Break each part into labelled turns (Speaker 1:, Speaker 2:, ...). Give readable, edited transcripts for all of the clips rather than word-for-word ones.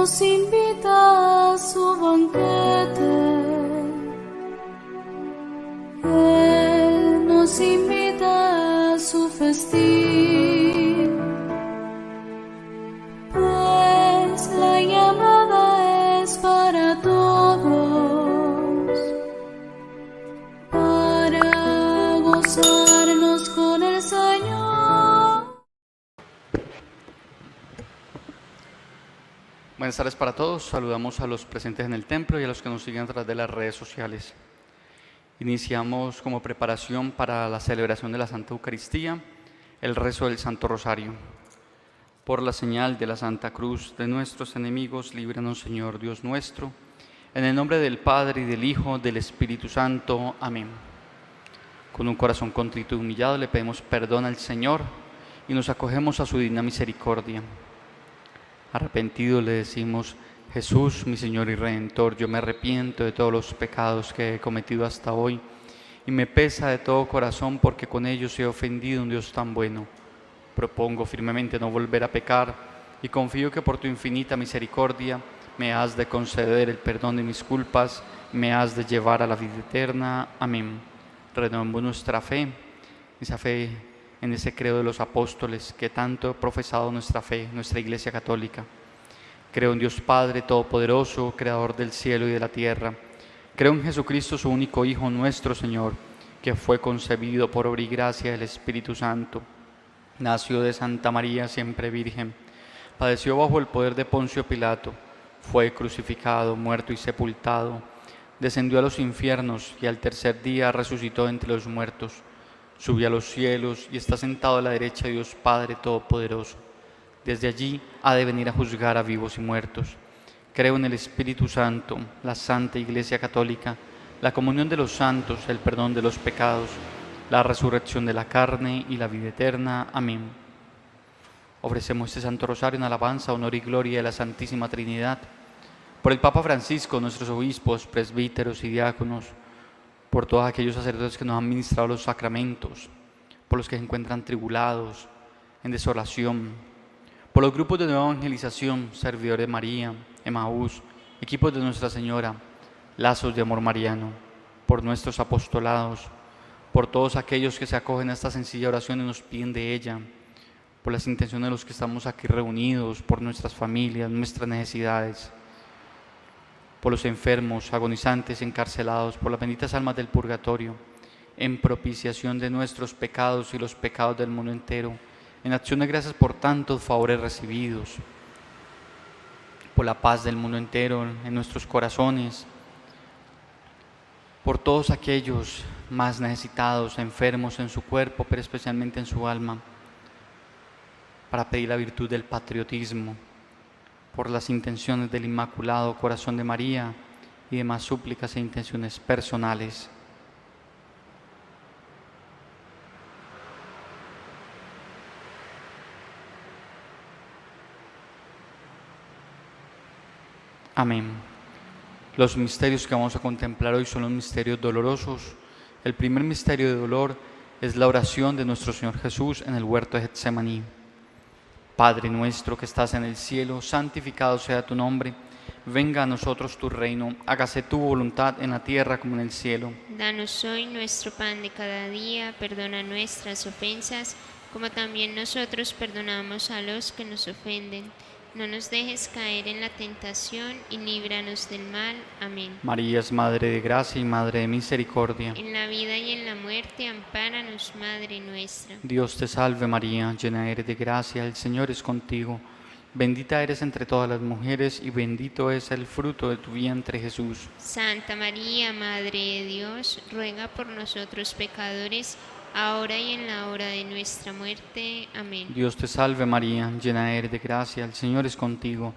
Speaker 1: nos invita a su banquete. Él nos invita a su festín, pues la llamada es para todos, para gozarnos con el Señor.
Speaker 2: Buenas tardes para todos. Saludamos a los presentes en el templo y a los que nos siguen a través de las redes sociales. Iniciamos como preparación para la celebración de la Santa Eucaristía el rezo del Santo Rosario. Por la señal de la Santa Cruz de nuestros enemigos, líbranos, Señor Dios nuestro. En el nombre del Padre, y del Hijo, del Espíritu Santo. Amén. Con un corazón contrito y humillado le pedimos perdón al Señor y nos acogemos a su digna misericordia. Arrepentido le decimos: Jesús, mi Señor y Redentor, yo me arrepiento de todos los pecados que he cometido hasta hoy y me pesa de todo corazón porque con ellos he ofendido a un Dios tan bueno. Propongo firmemente no volver a pecar y confío que por tu infinita misericordia me has de conceder el perdón de mis culpas y me has de llevar a la vida eterna. Amén. Renovemos nuestra fe, esa fe en ese credo de los apóstoles que tanto ha profesado nuestra fe, nuestra Iglesia Católica. Creo en Dios Padre Todopoderoso, Creador del cielo y de la tierra. Creo en Jesucristo, su único Hijo, nuestro Señor, que fue concebido por obra y gracia del Espíritu Santo. Nació de Santa María, siempre Virgen. Padeció bajo el poder de Poncio Pilato. Fue crucificado, muerto y sepultado. Descendió a los infiernos y al tercer día resucitó entre los muertos. Subió a los cielos y está sentado a la derecha de Dios Padre Todopoderoso. Desde allí ha de venir a juzgar a vivos y muertos. Creo en el Espíritu Santo, la Santa Iglesia Católica, la comunión de los santos, el perdón de los pecados, la resurrección de la carne y la vida eterna. Amén. Ofrecemos este Santo Rosario en alabanza, honor y gloria de la Santísima Trinidad. Por el Papa Francisco, nuestros obispos, presbíteros y diáconos, por todos aquellos sacerdotes que nos han ministrado los sacramentos, por los que se encuentran tribulados, en desolación, por los grupos de nueva evangelización, servidores de María, Emaús, equipos de Nuestra Señora, lazos de amor mariano, por nuestros apostolados, por todos aquellos que se acogen a esta sencilla oración y nos piden de ella, por las intenciones de los que estamos aquí reunidos, por nuestras familias, nuestras necesidades, por los enfermos, agonizantes, encarcelados, por las benditas almas del purgatorio, en propiciación de nuestros pecados y los pecados del mundo entero, en acción de gracias por tantos favores recibidos, por la paz del mundo entero en nuestros corazones, por todos aquellos más necesitados, enfermos en su cuerpo, pero especialmente en su alma, para pedir la virtud del patriotismo, por las intenciones del Inmaculado Corazón de María y demás súplicas e intenciones personales. Amén. Los misterios que vamos a contemplar hoy son los misterios dolorosos. El primer misterio de dolor es la oración de nuestro Señor Jesús en el huerto de Getsemaní. Padre nuestro que estás en el cielo, santificado sea tu nombre. Venga a nosotros tu reino, hágase tu voluntad en la tierra como en el cielo.
Speaker 3: Danos hoy nuestro pan de cada día, perdona nuestras ofensas, como también nosotros perdonamos a los que nos ofenden. No nos dejes caer en la tentación y líbranos del mal. Amén.
Speaker 2: María es Madre de gracia y Madre de misericordia.
Speaker 3: En la vida y en la muerte, ampáranos, Madre nuestra.
Speaker 2: Dios te salve María, llena eres de gracia, el Señor es contigo. Bendita eres entre todas las mujeres y bendito es el fruto de tu vientre, Jesús.
Speaker 3: Santa María, Madre de Dios, ruega por nosotros pecadores, ahora y en la hora de nuestra muerte. Amén.
Speaker 2: Dios te salve María, llena eres de gracia, el Señor es contigo.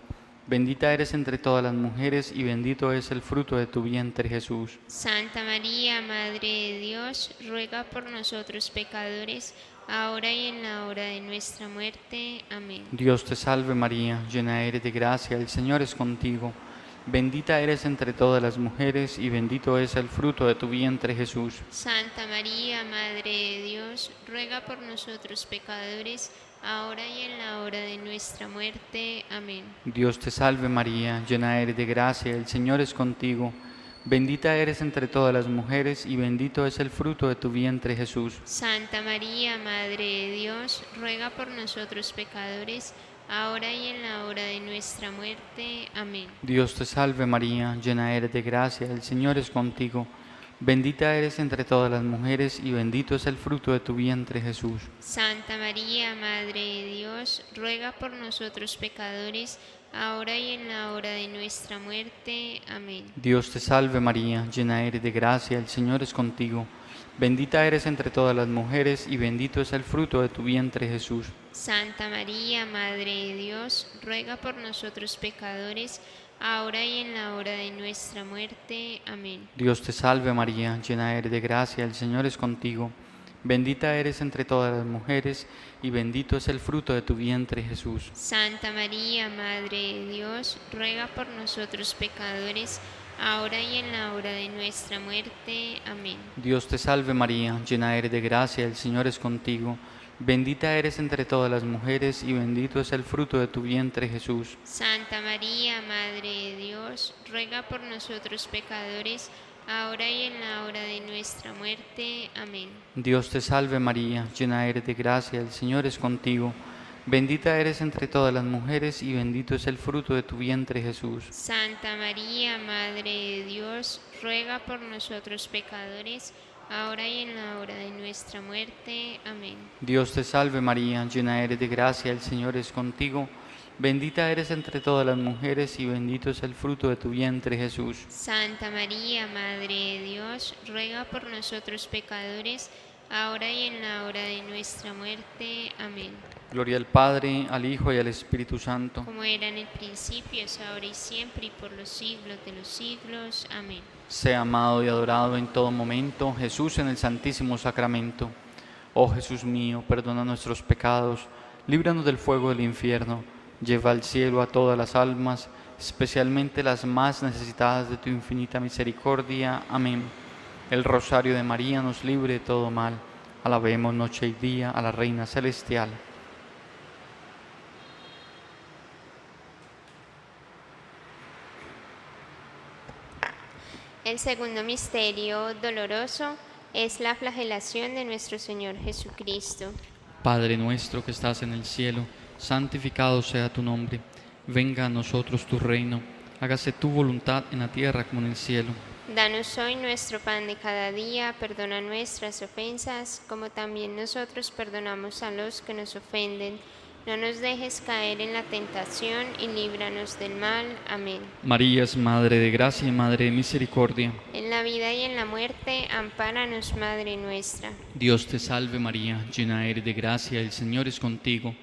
Speaker 2: Bendita eres entre todas las mujeres y bendito es el fruto de tu vientre, Jesús.
Speaker 3: Santa María, Madre de Dios, ruega por nosotros pecadores, ahora y en la hora de nuestra muerte. Amén.
Speaker 2: Dios te salve María, llena eres de gracia, el Señor es contigo. Bendita eres entre todas las mujeres y bendito es el fruto de tu vientre, Jesús.
Speaker 3: Santa María, Madre de Dios, ruega por nosotros pecadores, ahora y en la hora de nuestra muerte. Amén.
Speaker 2: Dios te salve María, llena eres de gracia, el Señor es contigo. Bendita eres entre todas las mujeres y bendito es el fruto de tu vientre, Jesús.
Speaker 3: Santa María, Madre de Dios, ruega por nosotros pecadores, ahora y en la hora de nuestra muerte. Amén.
Speaker 2: Dios te salve María, llena eres de gracia, el Señor es contigo. Bendita eres entre todas las mujeres y bendito es el fruto de tu vientre, Jesús.
Speaker 3: Santa María, Madre de Dios, ruega por nosotros pecadores, ahora y en la hora de nuestra muerte. Amén.
Speaker 2: Dios te salve María, llena eres de gracia, el Señor es contigo. Bendita eres entre todas las mujeres y bendito es el fruto de tu vientre, Jesús.
Speaker 3: Santa María, Madre de Dios, ruega por nosotros pecadores, ahora y en la hora de nuestra muerte. Amén.
Speaker 2: Dios te salve María, llena eres de gracia, el Señor es contigo. Bendita eres entre todas las mujeres y bendito es el fruto de tu vientre, Jesús.
Speaker 3: Santa María, Madre de Dios, ruega por nosotros pecadores, ahora y en la hora de nuestra muerte. Amén.
Speaker 2: Dios te salve María, llena eres de gracia, el Señor es contigo. Bendita eres entre todas las mujeres y bendito es el fruto de tu vientre, Jesús.
Speaker 3: Santa María, Madre de Dios, ruega por nosotros pecadores, ahora y en la hora de nuestra muerte. Amén.
Speaker 2: Dios te salve María, llena eres de gracia, el Señor es contigo. Bendita eres entre todas las mujeres y bendito es el fruto de tu vientre, Jesús.
Speaker 3: Santa María, Madre de Dios, ruega por nosotros pecadores, ahora y en la hora de nuestra muerte. Amén.
Speaker 2: Dios te salve María, llena eres de gracia, el Señor es contigo. Bendita eres entre todas las mujeres y bendito es el fruto de tu vientre, Jesús.
Speaker 3: Santa María, Madre de Dios, ruega por nosotros pecadores, ahora y en la hora de nuestra muerte. Amén.
Speaker 2: Gloria al Padre, al Hijo y al Espíritu Santo.
Speaker 3: Como era en el principio, es ahora y siempre, y por los siglos de los siglos. Amén.
Speaker 2: Sea amado y adorado en todo momento Jesús en el Santísimo Sacramento. Oh Jesús mío, perdona nuestros pecados, líbranos del fuego del infierno, lleva al cielo a todas las almas, especialmente las más necesitadas de tu infinita misericordia. Amén. El rosario de María nos libre de todo mal. Alabemos noche y día a la Reina Celestial.
Speaker 3: El segundo misterio doloroso es la flagelación de nuestro Señor Jesucristo.
Speaker 2: Padre nuestro que estás en el cielo, santificado sea tu nombre. Venga a nosotros tu reino. Hágase tu voluntad en la tierra como en el cielo.
Speaker 3: Danos hoy nuestro pan de cada día, perdona nuestras ofensas, como también nosotros perdonamos a los que nos ofenden. No nos dejes caer en la tentación y líbranos del mal. Amén.
Speaker 2: María es Madre de Gracia y Madre de Misericordia.
Speaker 3: En la vida y en la muerte, ampáranos, Madre nuestra.
Speaker 2: Dios te salve María, llena eres de gracia, el Señor es contigo.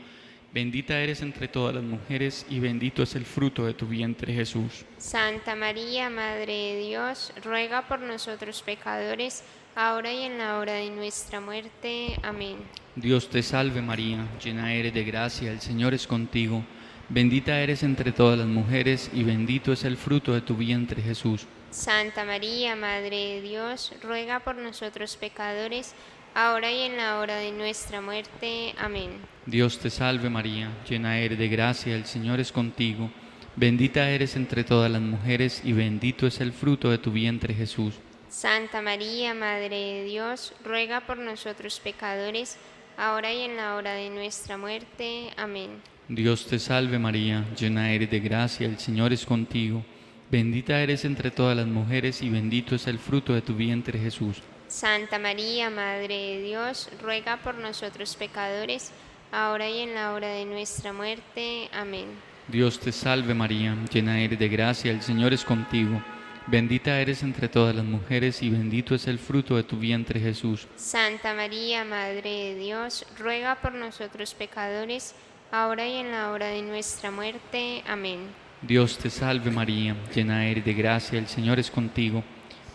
Speaker 2: Bendita eres entre todas las mujeres y bendito es el fruto de tu vientre, Jesús.
Speaker 3: Santa María, Madre de Dios, ruega por nosotros pecadores, ahora y en la hora de nuestra muerte. Amén.
Speaker 2: Dios te salve María, llena eres de gracia, el Señor es contigo. Bendita eres entre todas las mujeres y bendito es el fruto de tu vientre, Jesús.
Speaker 3: Santa María, Madre de Dios, ruega por nosotros pecadores, ahora y en la hora de nuestra muerte. Amén.
Speaker 2: Dios te salve María, llena eres de gracia, el Señor es contigo. Bendita eres entre todas las mujeres y bendito es el fruto de tu vientre, Jesús.
Speaker 3: Santa María, Madre de Dios, ruega por nosotros pecadores, ahora y en la hora de nuestra muerte. Amén.
Speaker 2: Dios te salve María, llena eres de gracia, el Señor es contigo. Bendita eres entre todas las mujeres y bendito es el fruto de tu vientre, Jesús.
Speaker 3: Santa María, Madre de Dios, ruega por nosotros pecadores, ahora y en la hora de nuestra muerte. Amén.
Speaker 2: Dios te salve María, llena eres de gracia, el Señor es contigo. Bendita eres entre todas las mujeres y bendito es el fruto de tu vientre, Jesús.
Speaker 3: Santa María, Madre de Dios, ruega por nosotros pecadores, ahora y en la hora de nuestra muerte. Amén.
Speaker 2: Dios te salve María, llena eres de gracia, el Señor es contigo.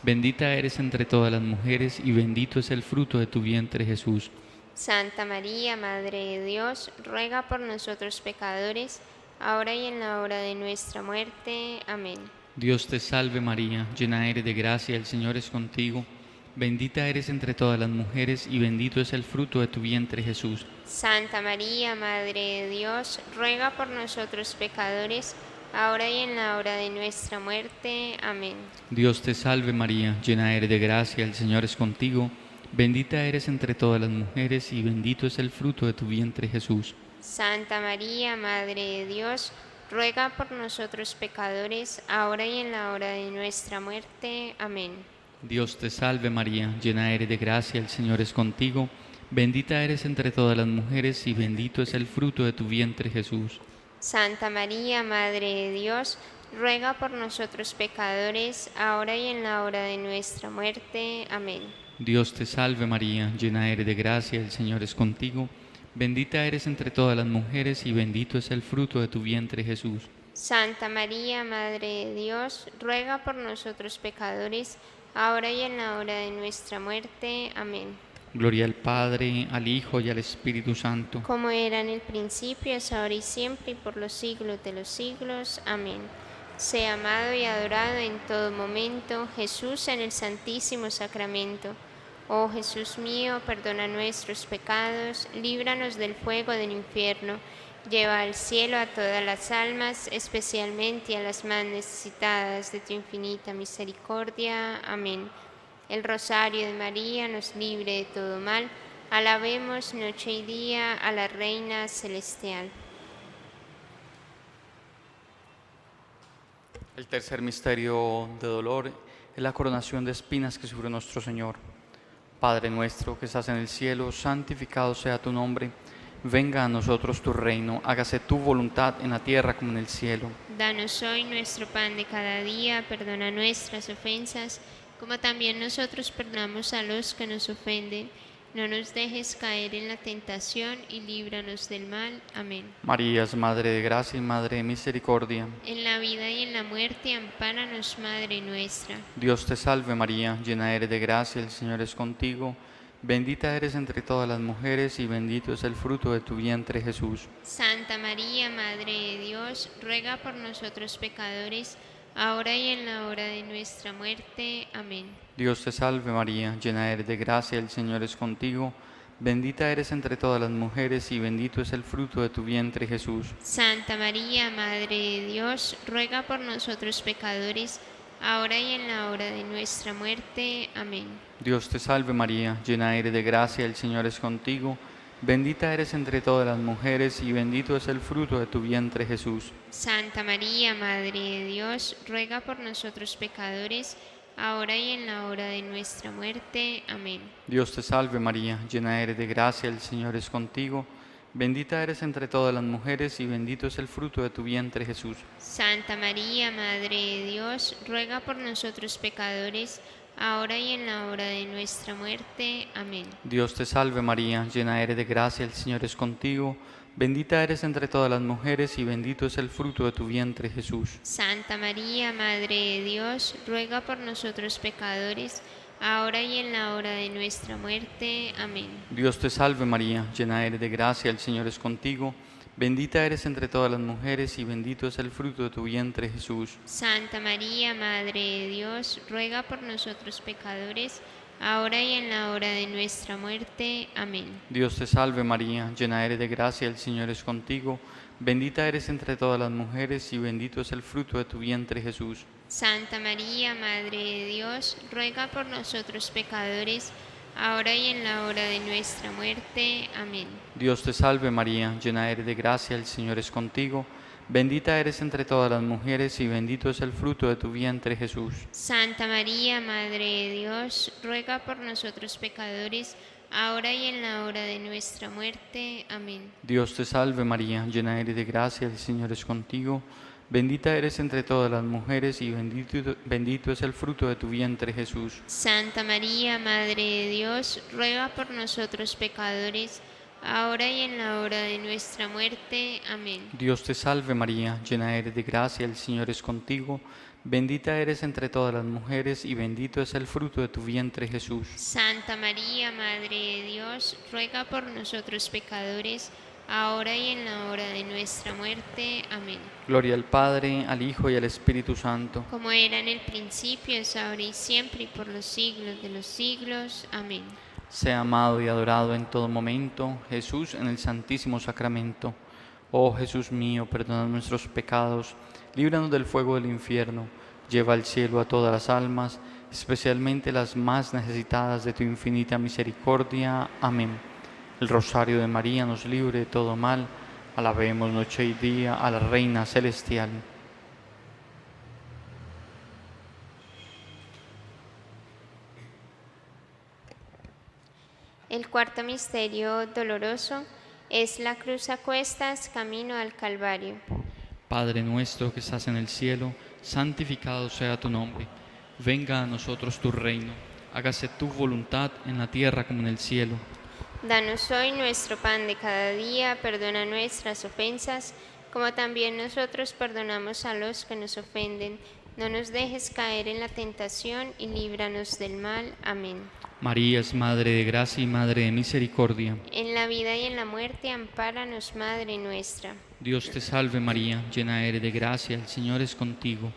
Speaker 2: Bendita eres entre todas las mujeres y bendito es el fruto de tu vientre, Jesús.
Speaker 3: Santa María, Madre de Dios, ruega por nosotros pecadores, ahora y en la hora de nuestra muerte. Amén.
Speaker 2: Dios te salve María, llena eres de gracia, el Señor es contigo. Bendita eres entre todas las mujeres y bendito es el fruto de tu vientre Jesús.
Speaker 3: Santa María, Madre de Dios, ruega por nosotros pecadores, ahora y en la hora de nuestra muerte. Amén.
Speaker 2: Dios te salve María, llena eres de gracia, el Señor es contigo. Bendita eres entre todas las mujeres y bendito es el fruto de tu vientre Jesús.
Speaker 3: Santa María, Madre de Dios, ruega por nosotros pecadores, ahora y en la hora de nuestra muerte. Amén.
Speaker 2: Dios te salve María, llena eres de gracia, el Señor es contigo. Bendita eres entre todas las mujeres y bendito es el fruto de tu vientre Jesús.
Speaker 3: Santa María, Madre de Dios, ruega por nosotros pecadores, ahora y en la hora de nuestra muerte. Amén.
Speaker 2: Dios te salve María, llena eres de gracia, el Señor es contigo. Bendita eres entre todas las mujeres y bendito es el fruto de tu vientre Jesús.
Speaker 3: Santa María, Madre de Dios, ruega por nosotros pecadores, ahora y en la hora de nuestra muerte. Amén.
Speaker 2: Gloria al Padre, al Hijo y al Espíritu Santo.
Speaker 3: Como era en el principio, es ahora y siempre, y por los siglos de los siglos. Amén. Sea amado y adorado en todo momento Jesús en el Santísimo Sacramento. Oh Jesús mío, perdona nuestros pecados, líbranos del fuego del infierno, lleva al cielo a todas las almas, especialmente a las más necesitadas de tu infinita misericordia. Amén. El rosario de María nos libre de todo mal. Alabemos noche y día a la Reina Celestial.
Speaker 2: El tercer misterio de dolor es la coronación de espinas que sufrió nuestro Señor. Padre nuestro que estás en el cielo, santificado sea tu nombre. Venga a nosotros tu reino, hágase tu voluntad en la tierra como en el cielo.
Speaker 3: Danos hoy nuestro pan de cada día, perdona nuestras ofensas, como también nosotros perdonamos a los que nos ofenden. No nos dejes caer en la tentación y líbranos del mal. Amén.
Speaker 2: María es Madre de gracia y Madre de misericordia.
Speaker 3: En la vida y en la muerte, ampáranos, Madre nuestra.
Speaker 2: Dios te salve María, llena eres de gracia, el Señor es contigo. Bendita eres entre todas las mujeres y bendito es el fruto de tu vientre Jesús.
Speaker 3: Santa María, Madre de Dios, ruega por nosotros pecadores, ahora y en la hora de nuestra muerte. Amén.
Speaker 2: Dios te salve María, llena eres de gracia, el Señor es contigo. Bendita eres entre todas las mujeres y bendito es el fruto de tu vientre Jesús.
Speaker 3: Santa María, Madre de Dios, ruega por nosotros pecadores, ahora y en la hora de nuestra muerte. Amén.
Speaker 2: Dios te salve María, llena eres de gracia, el Señor es contigo. Bendita eres entre todas las mujeres y bendito es el fruto de tu vientre Jesús.
Speaker 3: Santa María, Madre de Dios, ruega por nosotros pecadores, ahora y en la hora de nuestra muerte. Amén.
Speaker 2: Dios te salve María, llena eres de gracia, el Señor es contigo. Bendita eres entre todas las mujeres y bendito es el fruto de tu vientre Jesús.
Speaker 3: Santa María, Madre de Dios, ruega por nosotros pecadores, ahora y en la hora de nuestra muerte. Amén.
Speaker 2: Dios te salve María, llena eres de gracia, el Señor es contigo. Bendita eres entre todas las mujeres y bendito es el fruto de tu vientre Jesús.
Speaker 3: Santa María, Madre de Dios, ruega por nosotros pecadores, ahora y en la hora de nuestra muerte. Amén.
Speaker 2: Dios te salve María, llena eres de gracia, el Señor es contigo. Bendita eres entre todas las mujeres y bendito es el fruto de tu vientre Jesús.
Speaker 3: Santa María, Madre de Dios, ruega por nosotros pecadores, ahora y en la hora de nuestra muerte. Amén.
Speaker 2: Dios te salve María, llena eres de gracia, el Señor es contigo. Bendita eres entre todas las mujeres y bendito es el fruto de tu vientre Jesús.
Speaker 3: Santa María, Madre de Dios, ruega por nosotros pecadores, ahora y en la hora de nuestra muerte. Amén.
Speaker 2: Dios te salve María, llena eres de gracia, el Señor es contigo. Bendita eres entre todas las mujeres y bendito es el fruto de tu vientre Jesús.
Speaker 3: Santa María, Madre de Dios, ruega por nosotros pecadores, ahora y en la hora de nuestra muerte. Amén.
Speaker 2: Dios te salve María, llena eres de gracia, el Señor es contigo. Bendita eres entre todas las mujeres y bendito es el fruto de tu vientre Jesús.
Speaker 3: Santa María, Madre de Dios, ruega por nosotros pecadores, ahora y en la hora de nuestra muerte. Amén.
Speaker 2: Dios te salve María, llena eres de gracia, el Señor es contigo. Bendita eres entre todas las mujeres y bendito es el fruto de tu vientre Jesús.
Speaker 3: Santa María, Madre de Dios, ruega por nosotros pecadores, ahora y en la hora de nuestra muerte. Amén.
Speaker 2: Gloria al Padre, al Hijo y al Espíritu Santo.
Speaker 3: Como era en el principio, es ahora y siempre, y por los siglos de los siglos. Amén.
Speaker 2: Sea amado y adorado en todo momento Jesús en el Santísimo Sacramento. Oh Jesús mío, perdona nuestros pecados, líbranos del fuego del infierno, lleva al cielo a todas las almas, especialmente las más necesitadas de tu infinita misericordia. Amén. El rosario de María nos libre de todo mal. Alabemos noche y día a la Reina Celestial.
Speaker 3: El cuarto misterio doloroso es la cruz a cuestas camino al Calvario.
Speaker 2: Padre nuestro que estás en el cielo, santificado sea tu nombre. Venga a nosotros tu reino. Hágase tu voluntad en la tierra como en el cielo.
Speaker 3: Danos hoy nuestro pan de cada día, perdona nuestras ofensas, como también nosotros perdonamos a los que nos ofenden. No nos dejes caer en la tentación y líbranos del mal. Amén.
Speaker 2: María es Madre de gracia y Madre de misericordia.
Speaker 3: En la vida y en la muerte, ampáranos, Madre nuestra.
Speaker 2: Dios te salve María, llena eres de gracia, el Señor es contigo.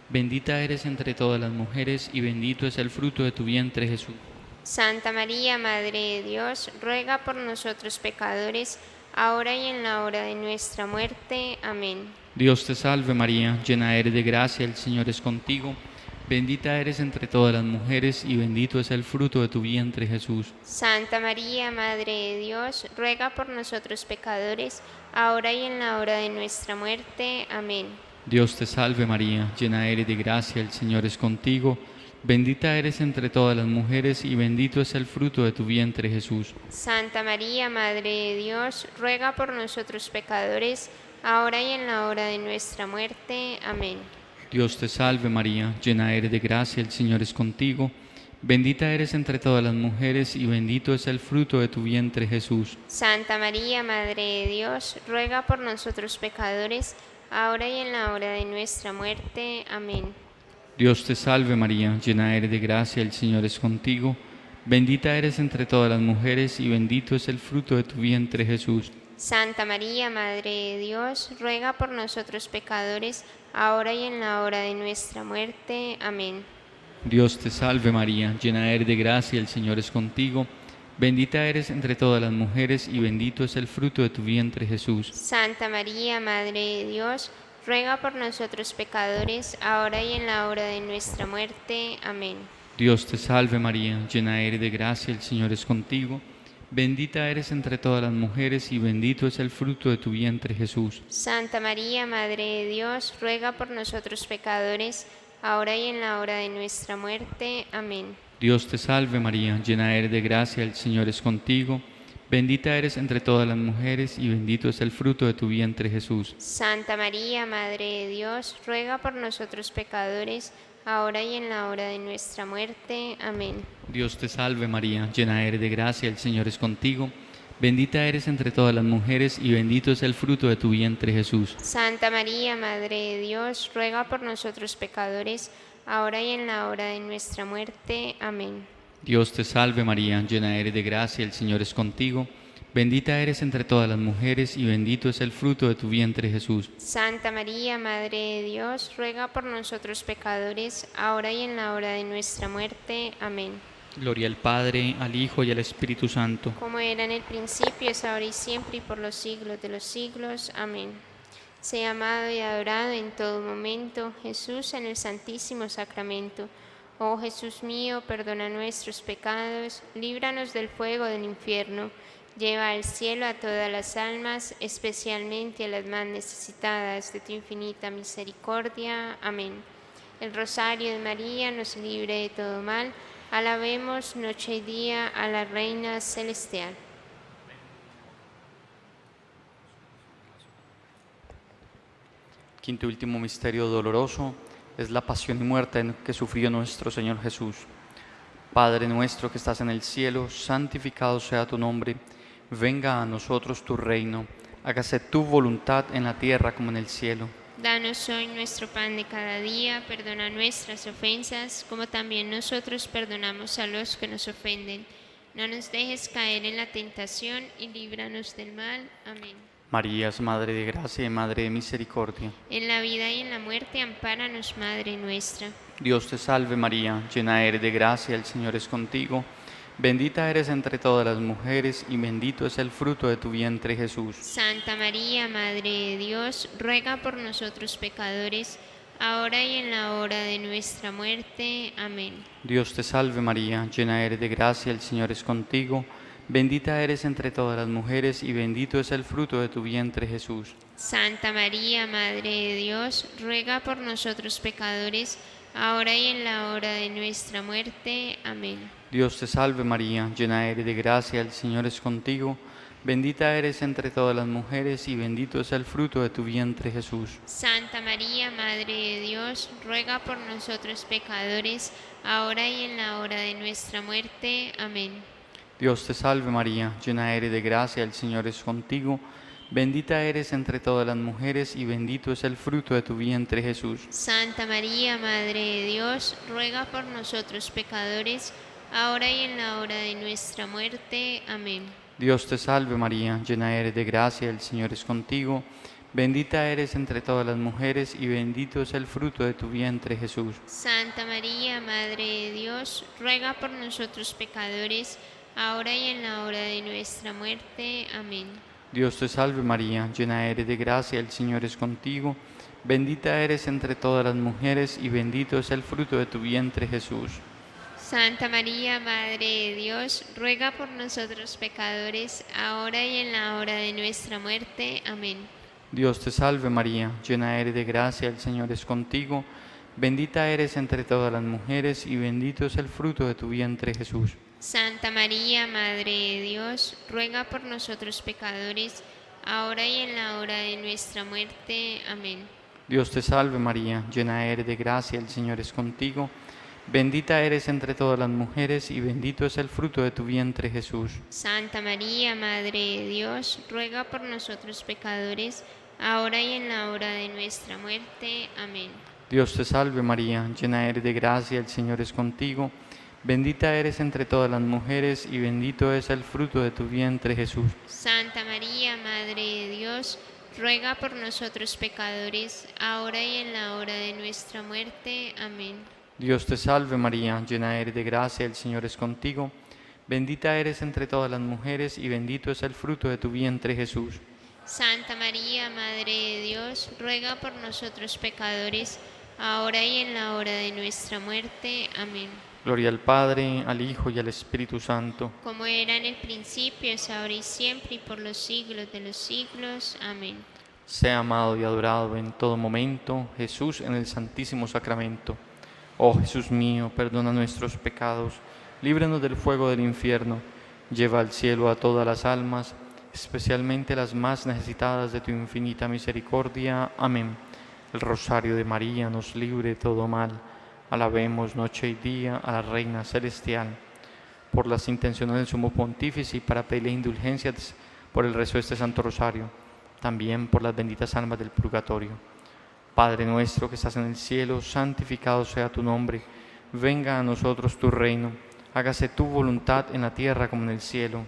Speaker 2: Bendita eres entre todas las mujeres y bendito es el fruto de tu vientre Jesús.
Speaker 3: Santa María, Madre de Dios, ruega por nosotros pecadores, ahora y en la hora de nuestra muerte. Amén.
Speaker 2: Dios te salve María, llena eres de gracia, el Señor es contigo. Bendita eres entre todas las mujeres y bendito es el fruto de tu vientre Jesús.
Speaker 3: Santa María, Madre de Dios, ruega por nosotros pecadores, ahora y en la hora de nuestra muerte. Amén.
Speaker 2: Dios te salve María, llena eres de gracia, el Señor es contigo. Bendita eres entre todas las mujeres y bendito es el fruto de tu vientre Jesús.
Speaker 3: Santa María, Madre de Dios, ruega por nosotros pecadores, ahora y en la hora de nuestra muerte. Amén.
Speaker 2: Dios te salve María, llena eres de gracia, el Señor es contigo. Bendita eres entre todas las mujeres y bendito es el fruto de tu vientre Jesús.
Speaker 3: Santa María, Madre de Dios, ruega por nosotros pecadores, ahora y en la hora de nuestra muerte. Amén.
Speaker 2: Dios te salve María, llena eres de gracia, el Señor es contigo. Bendita eres entre todas las mujeres y bendito es el fruto de tu vientre Jesús.
Speaker 3: Santa María, Madre de Dios, ruega por nosotros pecadores, ahora y en la hora de nuestra muerte. Amén.
Speaker 2: Dios te salve María, llena eres de gracia, el Señor es contigo. Bendita eres entre todas las mujeres y bendito es el fruto de tu vientre Jesús.
Speaker 3: Santa María, Madre de Dios, ruega por nosotros pecadores, ahora y en la hora de nuestra muerte. Amén.
Speaker 2: Dios te salve María, llena eres de gracia, el Señor es contigo. Bendita eres entre todas las mujeres y bendito es el fruto de tu vientre Jesús.
Speaker 3: Santa María, Madre de Dios, ruega por nosotros pecadores, ahora y en la hora de nuestra muerte. Amén.
Speaker 2: Dios te salve María, llena eres de gracia, el Señor es contigo. Bendita eres entre todas las mujeres y bendito es el fruto de tu vientre Jesús.
Speaker 3: Santa María, Madre de Dios, ruega por nosotros pecadores, ahora y en la hora de nuestra muerte. Amén.
Speaker 2: Dios te salve María, llena eres de gracia, el Señor es contigo. Bendita eres entre todas las mujeres y bendito es el fruto de tu vientre Jesús.
Speaker 3: Santa María, Madre de Dios, ruega por nosotros pecadores, ahora y en la hora de nuestra muerte. Amén.
Speaker 2: Dios te salve María, llena eres de gracia, el Señor es contigo. Bendita eres entre todas las mujeres y bendito es el fruto de tu vientre Jesús.
Speaker 3: Santa María, Madre de Dios, ruega por nosotros pecadores, ahora y en la hora de nuestra muerte. Amén.
Speaker 2: Gloria al Padre, al Hijo y al Espíritu Santo.
Speaker 3: Como era en el principio, es ahora y siempre, y por los siglos de los siglos. Amén. Sea amado y adorado en todo momento Jesús en el Santísimo Sacramento. Oh Jesús mío, perdona nuestros pecados, líbranos del fuego del infierno, lleva al cielo a todas las almas, especialmente a las más necesitadas de tu infinita misericordia. Amén. El rosario de María nos libre de todo mal. Alabemos noche y día a la Reina Celestial.
Speaker 2: Quinto y último misterio doloroso es la pasión y muerte que sufrió nuestro Señor Jesús. Padre nuestro que estás en el cielo, santificado sea tu nombre. Venga a nosotros tu reino. Hágase tu voluntad en la tierra como en el cielo.
Speaker 3: Danos hoy nuestro pan de cada día, perdona nuestras ofensas, como también nosotros perdonamos a los que nos ofenden. No nos dejes caer en la tentación y líbranos del mal. Amén.
Speaker 2: María es Madre de Gracia y Madre de Misericordia.
Speaker 3: En la vida y en la muerte, ampáranos, Madre nuestra.
Speaker 2: Dios te salve María, llena eres de gracia, el Señor es contigo. Bendita eres entre todas las mujeres y bendito es el fruto de tu vientre Jesús.
Speaker 3: Santa María, Madre de Dios, ruega por nosotros pecadores, ahora y en la hora de nuestra muerte. Amén.
Speaker 2: Dios te salve María, llena eres de gracia, el Señor es contigo. Bendita eres entre todas las mujeres y bendito es el fruto de tu vientre Jesús.
Speaker 3: Santa María, Madre de Dios, ruega por nosotros pecadores, ahora y en la hora de nuestra muerte. Amén.
Speaker 2: Dios te salve María, llena eres de gracia, el Señor es contigo. Bendita eres entre todas las mujeres y bendito es el fruto de tu vientre Jesús.
Speaker 3: Santa María, Madre de Dios, ruega por nosotros pecadores, ahora y en la hora de nuestra muerte. Amén.
Speaker 2: Dios te salve María, llena eres de gracia, el Señor es contigo. Bendita eres entre todas las mujeres y bendito es el fruto de tu vientre Jesús.
Speaker 3: Santa María, Madre de Dios, ruega por nosotros pecadores, ahora y en la hora de nuestra muerte. Amén.
Speaker 2: Dios te salve María, llena eres de gracia, el Señor es contigo. Bendita eres entre todas las mujeres y bendito es el fruto de tu vientre Jesús.
Speaker 3: Santa María, Madre de Dios, ruega por nosotros pecadores, ahora y en la hora de nuestra muerte. Amén.
Speaker 2: Dios te salve María, llena eres de gracia, el Señor es contigo. Bendita eres entre todas las mujeres y bendito es el fruto de tu vientre Jesús.
Speaker 3: Santa María, Madre de Dios, ruega por nosotros pecadores, ahora y en la hora de nuestra muerte. Amén.
Speaker 2: Dios te salve María, llena eres de gracia, el Señor es contigo. Bendita eres entre todas las mujeres y bendito es el fruto de tu vientre Jesús.
Speaker 3: Santa María, Madre de Dios, ruega por nosotros pecadores, ahora y en la hora de nuestra muerte. Amén.
Speaker 2: Dios te salve María, llena eres de gracia, el Señor es contigo. Bendita eres entre todas las mujeres y bendito es el fruto de tu vientre Jesús.
Speaker 3: Santa María, Madre de Dios, ruega por nosotros pecadores, ahora y en la hora de nuestra muerte. Amén.
Speaker 2: Dios te salve María, llena eres de gracia, el Señor es contigo. Bendita eres entre todas las mujeres y bendito es el fruto de tu vientre Jesús.
Speaker 3: Santa María, Madre de Dios, ruega por nosotros pecadores, ahora y en la hora de nuestra muerte. Amén.
Speaker 2: Dios te salve María, llena eres de gracia, el Señor es contigo. Bendita eres entre todas las mujeres y bendito es el fruto de tu vientre Jesús.
Speaker 3: Santa María, Madre de Dios, ruega por nosotros pecadores, ahora y en la hora de nuestra muerte. Amén.
Speaker 2: Gloria al Padre, al Hijo y al Espíritu Santo.
Speaker 3: Como era en el principio, es ahora y siempre, y por los siglos de los siglos. Amén.
Speaker 2: Sea amado y adorado en todo momento Jesús en el Santísimo Sacramento. Oh Jesús mío, perdona nuestros pecados, líbranos del fuego del infierno, lleva al cielo a todas las almas, especialmente las más necesitadas de tu infinita misericordia. Amén. El rosario de María nos libre de todo mal. Alabemos noche y día a la Reina Celestial. Por las intenciones del Sumo Pontífice y para pedirle indulgencias por el rezo de este Santo Rosario, también por las benditas almas del purgatorio. Padre nuestro que estás en el cielo, santificado sea tu nombre. Venga a nosotros tu reino. Hágase tu voluntad en la tierra como en el cielo.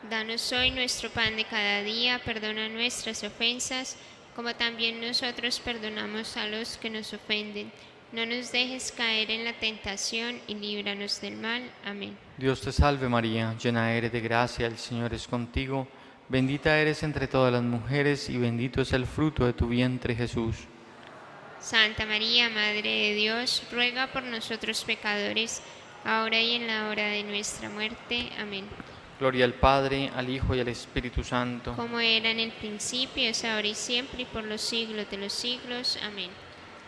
Speaker 3: Danos hoy nuestro pan de cada día, perdona nuestras ofensas, como también nosotros perdonamos a los que nos ofenden. No nos dejes caer en la tentación y líbranos del mal. Amén.
Speaker 2: Dios te salve María, llena eres de gracia, el Señor es contigo. Bendita eres entre todas las mujeres y bendito es el fruto de tu vientre Jesús.
Speaker 3: Santa María, Madre de Dios, ruega por nosotros pecadores, ahora y en la hora de nuestra muerte. Amén.
Speaker 2: Gloria al Padre, al Hijo y al Espíritu Santo.
Speaker 3: Como era en el principio, es ahora y siempre, y por los siglos de los siglos. Amén.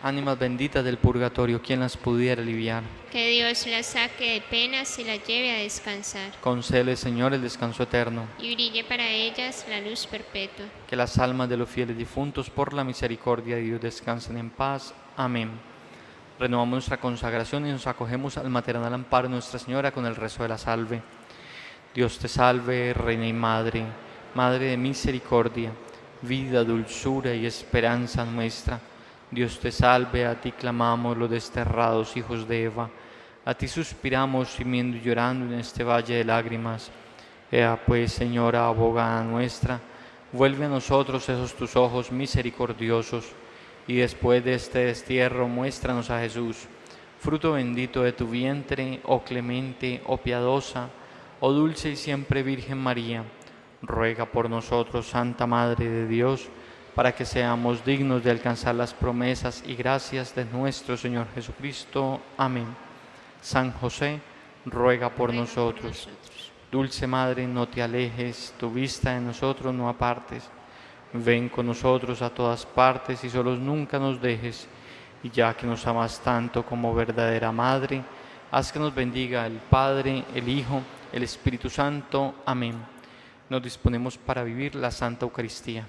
Speaker 2: Ánimas benditas del purgatorio, ¿quién las pudiera aliviar?
Speaker 3: Que Dios las saque de penas y las lleve a descansar,
Speaker 2: Concédele, Señor, el descanso eterno.
Speaker 3: y brille para ellas la luz perpetua.
Speaker 2: Que las almas de los fieles difuntos, por la misericordia de Dios, descansen en paz. Amén. Renovamos nuestra consagración y nos acogemos al maternal amparo de Nuestra Señora con el rezo de la salve. Dios te salve, Reina y Madre, Madre de misericordia, vida, dulzura y esperanza nuestra. Dios te salve, a ti clamamos los desterrados hijos de Eva.
Speaker 4: A ti suspiramos, gimiendo y llorando en este valle de lágrimas. Ea pues, Señora, abogada nuestra, vuelve a nosotros esos tus ojos misericordiosos, y después de este destierro muéstranos a Jesús, fruto bendito de tu vientre, oh clemente, oh piadosa, oh dulce y siempre Virgen María. Ruega por nosotros, Santa Madre de Dios, para que seamos dignos de alcanzar las promesas y gracias de nuestro Señor Jesucristo. Amén. San José, ruega por nosotros. Dulce Madre, no te alejes, tu vista de nosotros no apartes. Ven con nosotros a todas partes y solos nunca nos dejes. Y ya que nos amas tanto como verdadera Madre, haz que nos bendiga el Padre, el Hijo, el Espíritu Santo. Amén. Nos disponemos para vivir la Santa Eucaristía.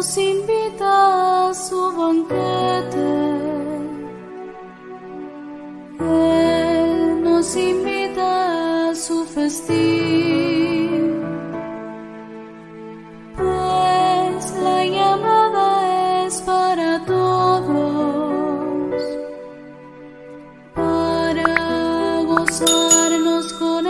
Speaker 1: nos invita a su banquete. Él nos invita a su festín. Pues la llamada es para todos, para gozarnos con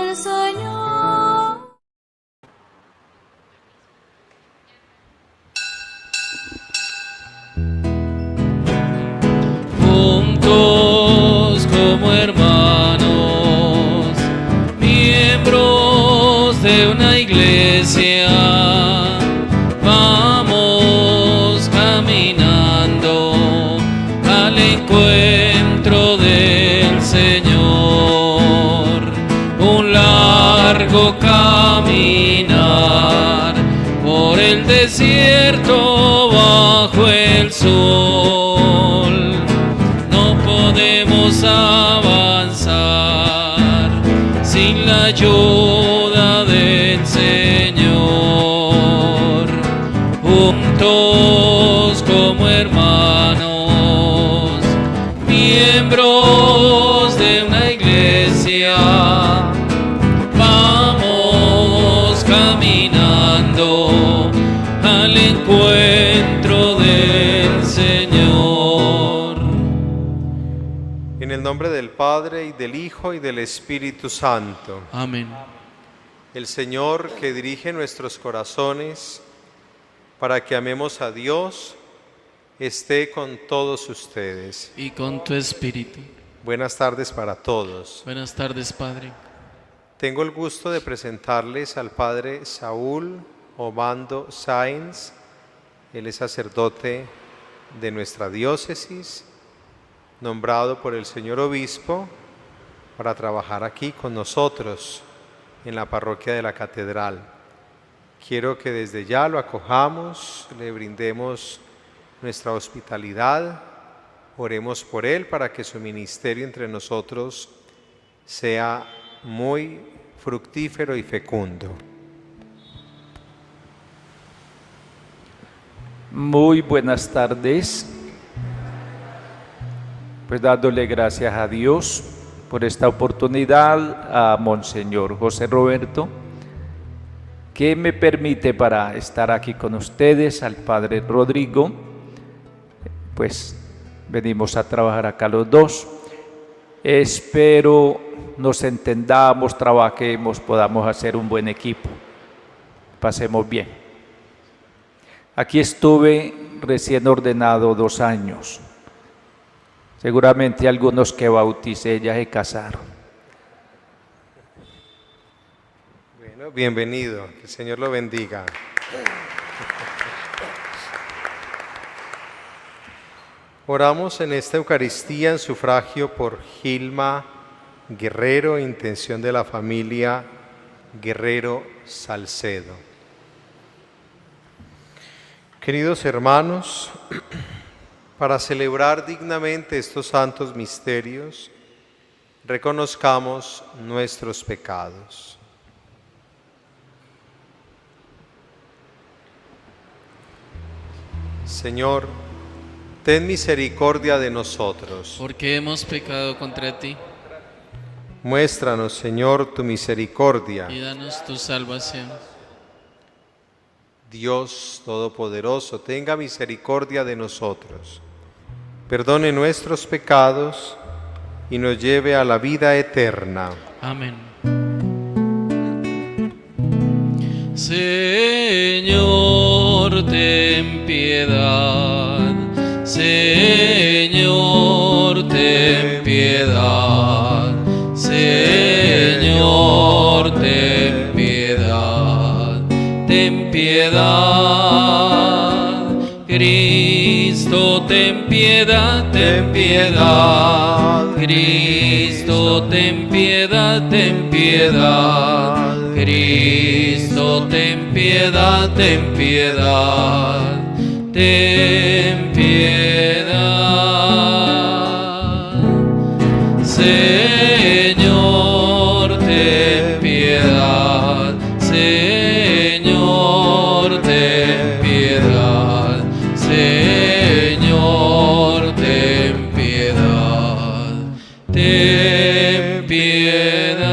Speaker 5: encuentro del Señor, un largo caminar por el desierto bajo el sol. No podemos avanzar sin la ayuda del Señor. Juntos como hermanos, miembros de una iglesia, vamos caminando al encuentro del Señor.
Speaker 6: En el nombre del Padre, y del Hijo, y del Espíritu Santo.
Speaker 5: Amén.
Speaker 6: El Señor, que dirige nuestros corazones para que amemos a Dios, esté con todos ustedes.
Speaker 5: Y con tu espíritu.
Speaker 6: Buenas tardes para todos.
Speaker 5: Buenas tardes, Padre.
Speaker 6: Tengo el gusto de presentarles al Padre Saúl Obando Sáenz. Él es sacerdote de nuestra diócesis, nombrado por el señor obispo para trabajar aquí con nosotros en la parroquia de la Catedral. Quiero que desde ya lo acojamos, le brindemos nuestra hospitalidad, oremos por él para que su ministerio entre nosotros sea muy fructífero y fecundo.
Speaker 7: Muy buenas tardes. Pues dándole gracias a Dios por esta oportunidad, a Monseñor José Roberto, que me permite para estar aquí con ustedes, al Padre Rodrigo. Pues venimos a trabajar acá los dos. Espero nos entendamos, trabajemos, podamos hacer un buen equipo, pasemos bien. Aquí estuve recién ordenado 2 años. Seguramente algunos que bauticé ya se casaron.
Speaker 6: Bueno, bienvenido, que el Señor lo bendiga. Oramos en esta Eucaristía en sufragio por Gilma Guerrero, intención de la familia Guerrero Salcedo. Queridos hermanos, para celebrar dignamente estos santos misterios, reconozcamos nuestros pecados. Señor, ten misericordia de nosotros.
Speaker 5: Porque hemos pecado contra ti.
Speaker 6: Muéstranos, Señor, tu misericordia.
Speaker 5: Y danos tu salvación.
Speaker 6: Dios Todopoderoso, tenga misericordia de nosotros, perdone nuestros pecados y nos lleve a la vida eterna.
Speaker 5: Amén. Señor, ten piedad. Señor, ten piedad. Señor, ten piedad. Ten piedad. Cristo, ten piedad, ten piedad. Cristo, ten piedad, ten piedad. Cristo, ten piedad, ten piedad. Ten piedad. Señor, ten piedad. Señor, ten piedad. Señor, ten piedad. Ten piedad.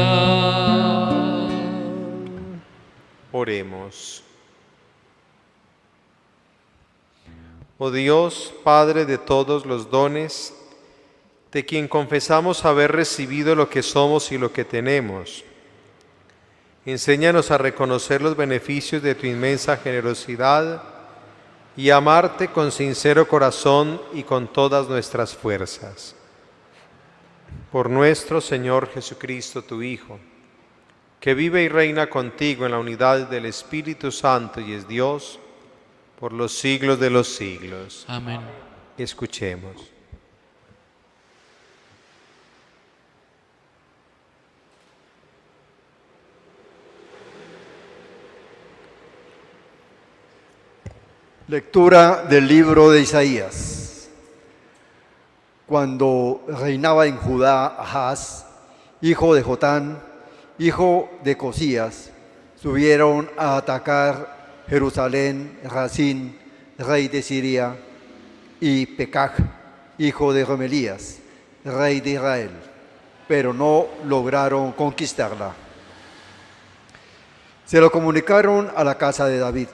Speaker 6: Oremos. Oh Dios, Padre de todos los dones, de quien confesamos haber recibido lo que somos y lo que tenemos, enséñanos a reconocer los beneficios de tu inmensa generosidad y a amarte con sincero corazón y con todas nuestras fuerzas. Por nuestro Señor Jesucristo, tu Hijo, que vive y reina contigo en la unidad del Espíritu Santo y es Dios, por los siglos de los siglos.
Speaker 5: Amén.
Speaker 6: Escuchemos.
Speaker 8: Lectura del libro de Isaías. Cuando reinaba en Judá Ahaz, hijo de Jotán, hijo de Cosías, subieron a atacar Jerusalén Razín, rey de Siria, y Pekaj, hijo de Remelías, rey de Israel, pero no lograron conquistarla. Se lo comunicaron a la casa de David.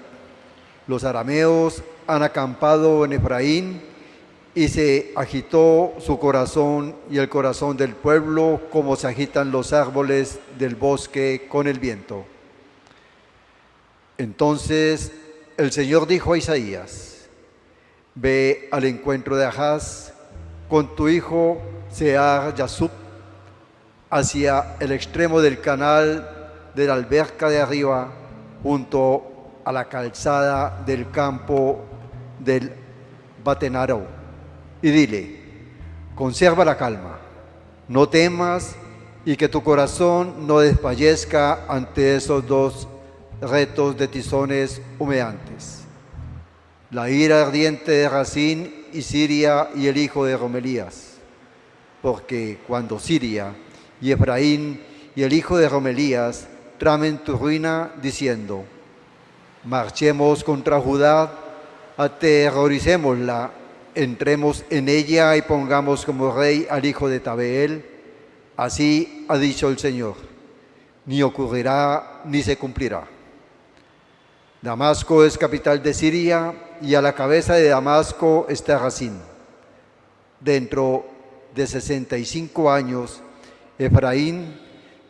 Speaker 8: Los arameos han acampado en Efraín y se agitó su corazón y el corazón del pueblo como se agitan los árboles del bosque con el viento. Entonces el Señor dijo a Isaías: ve al encuentro de Ahaz con tu hijo Sear-Yasub hacia el extremo del canal de la alberca de arriba, junto a la calzada del campo del Batenaro, y dile: conserva la calma, no temas, y que tu corazón no desfallezca ante esos dos retos de tizones humeantes, la ira ardiente de Razín y Siria y el hijo de Romelías. Porque cuando Siria y Efraín y el hijo de Romelías tramen tu ruina diciendo: marchemos contra Judá, aterroricémosla, entremos en ella y pongamos como rey al hijo de Tabeel, así ha dicho el Señor, ni ocurrirá ni se cumplirá. Damasco es capital de Siria y a la cabeza de Damasco está Razín. Dentro de 65 años, Efraín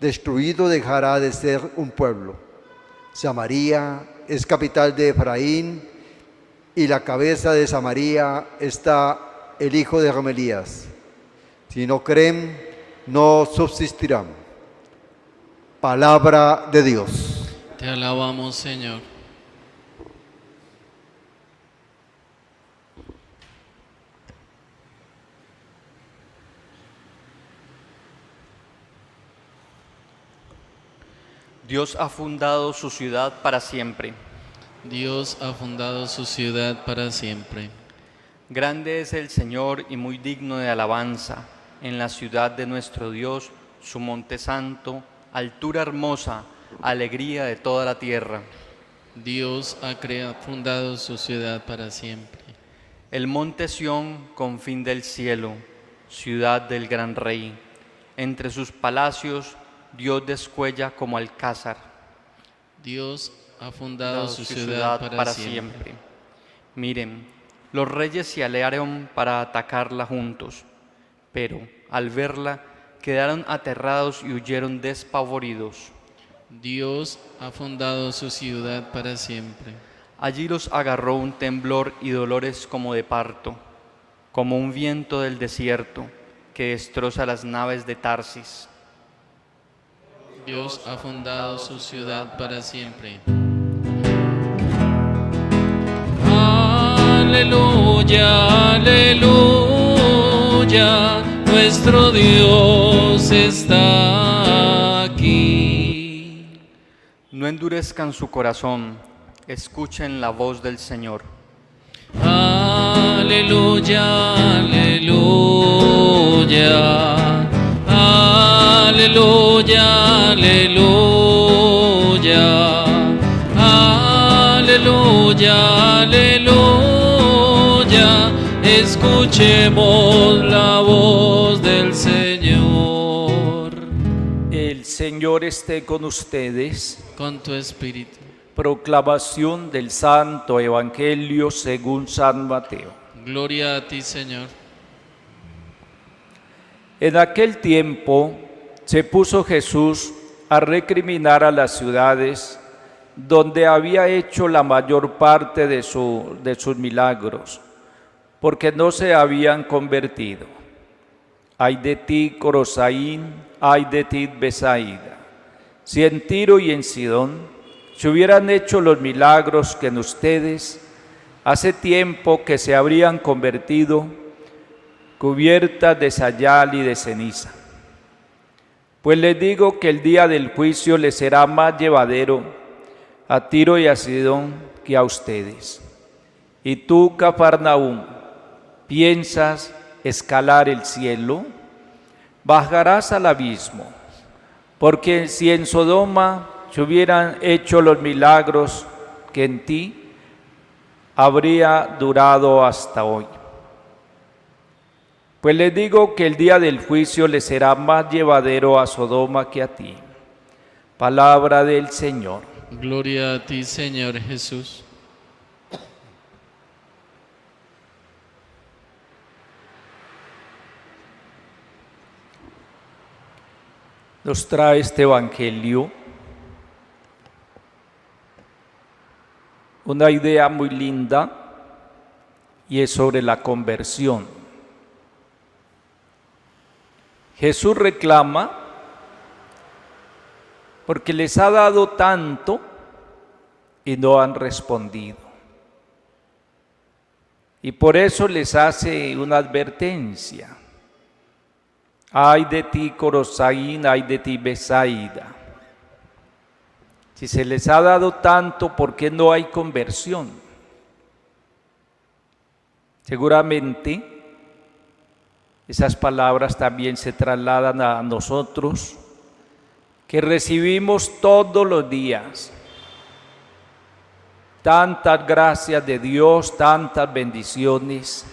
Speaker 8: destruido dejará de ser un pueblo. Samaria es capital de Efraín y la cabeza de Samaria está el hijo de Remelías. Si no creen, no subsistirán. Palabra de Dios.
Speaker 5: Te alabamos, Señor.
Speaker 2: Dios ha fundado su ciudad para siempre.
Speaker 5: Dios ha fundado su ciudad para siempre.
Speaker 2: Grande es el Señor y muy digno de alabanza. En la ciudad de nuestro Dios, su monte santo, altura hermosa, alegría de toda la tierra.
Speaker 5: Dios ha fundado su ciudad para siempre.
Speaker 2: El monte Sión, confín del cielo, ciudad del gran rey. Entre sus palacios, Dios descuella como alcázar.
Speaker 5: Dios ha fundado su ciudad para siempre.
Speaker 2: Miren, los reyes se aliaron para atacarla juntos, pero al verla quedaron aterrados y huyeron despavoridos.
Speaker 5: Dios ha fundado su ciudad para siempre.
Speaker 2: Allí los agarró un temblor y dolores como de parto, como un viento del desierto que destroza las naves de Tarsis.
Speaker 5: Dios ha fundado su ciudad para siempre. Aleluya, aleluya, nuestro Dios está aquí.
Speaker 2: No endurezcan su corazón, escuchen la voz del Señor.
Speaker 5: Aleluya, aleluya, aleluya, aleluya, aleluya, aleluya, escuchemos la voz del Señor.
Speaker 7: El Señor esté con ustedes.
Speaker 5: Con tu espíritu.
Speaker 7: Proclamación del Santo Evangelio según San Mateo.
Speaker 5: Gloria a ti, Señor.
Speaker 7: En aquel tiempo se puso Jesús a recriminar a las ciudades donde había hecho la mayor parte de sus milagros, porque no se habían convertido. Ay de ti, Corosaín, ay de ti, Besaida. Si en Tiro y en Sidón se hubieran hecho los milagros que en ustedes, hace tiempo que se habrían convertido, cubiertas de sayal y de ceniza. Pues les digo que el día del juicio les será más llevadero a Tiro y a Sidón que a ustedes. Y tú, Cafarnaúm, ¿piensas escalar el cielo? Bajarás al abismo, porque si en Sodoma se hubieran hecho los milagros que en ti, habría durado hasta hoy. Pues les digo que el día del juicio le será más llevadero a Sodoma que a ti. Palabra del Señor.
Speaker 5: Gloria a ti, Señor Jesús.
Speaker 7: Nos trae este Evangelio una idea muy linda y es sobre la conversión. Jesús reclama porque les ha dado tanto y no han respondido. Y por eso les hace una advertencia. Ay de ti, Corosaín, ay de ti, Besaida. Si se les ha dado tanto, ¿por qué no hay conversión? Seguramente esas palabras también se trasladan a nosotros, que recibimos todos los días tantas gracias de Dios, tantas bendiciones,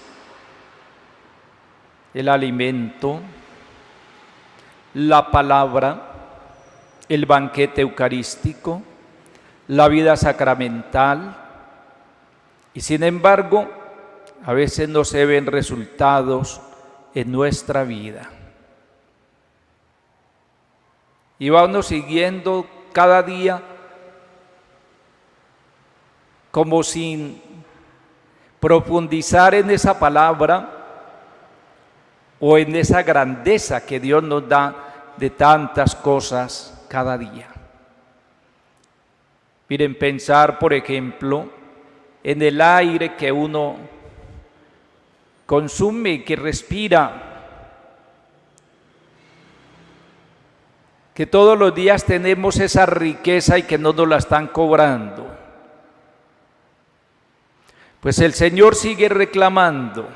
Speaker 7: el alimento, la palabra, el banquete eucarístico, la vida sacramental, y sin embargo, a veces no se ven resultados en nuestra vida. Y vamos siguiendo cada día como sin profundizar en esa palabra o en esa grandeza que Dios nos da de tantas cosas cada día. Miren, pensar, por ejemplo, en el aire que uno consume, que respira, que todos los días tenemos esa riqueza y que no nos la están cobrando. Pues el Señor sigue reclamando,